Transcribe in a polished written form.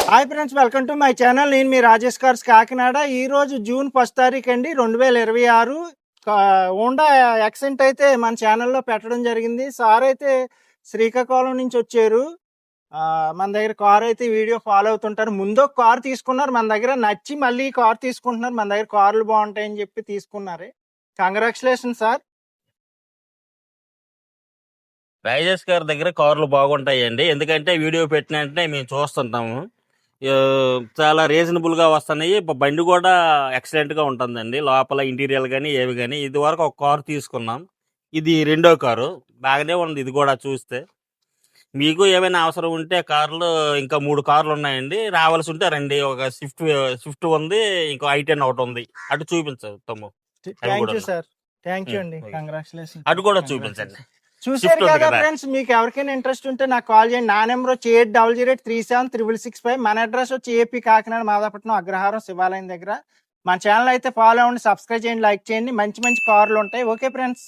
Hi friends, welcome to my channel. నేను మీ Rajesh cars Kakinada. ఈరోజు June 1 తారీఖు అండి 2026. హోండా యాక్సెంట్ అయితే మన ఛానల్లో పెట్టడం జరిగింది. సార్ అయితే శ్రీకాకుళం నుంచి వచ్చారు. మన దగ్గర కార్ అయితే వీడియో ఫాలో అవుతుంటారు. ముందు ఒక కార్ తీసుకున్నారు, మన దగ్గర నచ్చి మళ్ళీ కార్ తీసుకుంటున్నారు. మన దగ్గర కార్లు బాగుంటాయని చెప్పి తీసుకున్నారు. Congratulation sir. రాజేష్ గారి దగ్గర కార్లు బాగుంటాయండి, ఎందుకంటే వీడియో పెట్టిన వెంటనే మేము చూస్తుంటాము. చాలా రీజనబుల్ గా వస్తున్నాయి. బండి కూడా ఎక్సలెంట్ గా ఉంటుందండి, లోపల ఇంటీరియర్ కానీ ఏవి కానీ. ఇది వరకు ఒక కారు తీసుకున్నాం, ఇది రెండో కారు. బాగానే ఉంది ఇది కూడా. చూస్తే మీకు ఏమైనా అవసరం ఉంటే కార్లు, ఇంకా 3 కార్లు ఉన్నాయండి. రావాల్సి ఉంటే రండి. ఒక స్విఫ్ట్ ఉంది, ఇంకో i10 ఒకటి ఉంది. అటు చూపించము. Thank you sir, thank you అండి. కంగ్రాచులేషన్. అటు కూడా చూపించండి. చూసారు కదా ఫ్రెండ్స్, మీకు ఎవరికైనా ఇంట్రెస్ట్ ఉంటే నాకు కాల్ చేయండి. నా నెంబర్ వచ్చి 8008376665. మన అడ్రస్ వచ్చి ఏపీ కాకినాడ మాదాపట్నం అగ్రహారం శివాలయం దగ్గర. మన ఛానల్ అయితే ఫాలో అవ్వండి, సబ్స్క్రైబ్ చేయండి, లైక్ చేయండి. మంచి మంచి కార్లు ఉంటాయి. Okay friends.